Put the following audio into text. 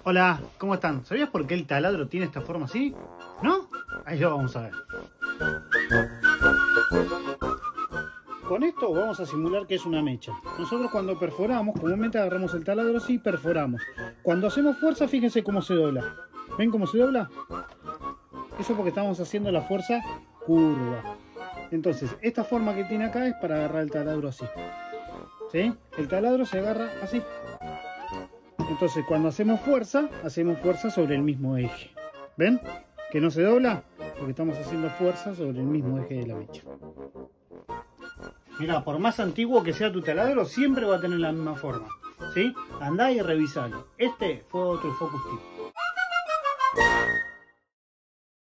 Hola, ¿cómo están? ¿Sabías por qué el taladro tiene esta forma así? ¿No? Ahí lo vamos a ver. Con esto vamos a simular que es una mecha. Nosotros cuando perforamos, comúnmente agarramos el taladro así y perforamos. Cuando hacemos fuerza, fíjense cómo se dobla. ¿Ven cómo se dobla? Eso porque estamos haciendo la fuerza curva. Entonces, esta forma que tiene acá es para agarrar el taladro así. ¿Sí? El taladro se agarra así. Entonces, cuando hacemos fuerza sobre el mismo eje. ¿Ven? Que no se dobla, porque estamos haciendo fuerza sobre el mismo eje de la mecha. Mira, por más antiguo que sea tu taladro, siempre va a tener la misma forma. ¿Sí? Andá y revisalo. Este fue otro Focus Tip.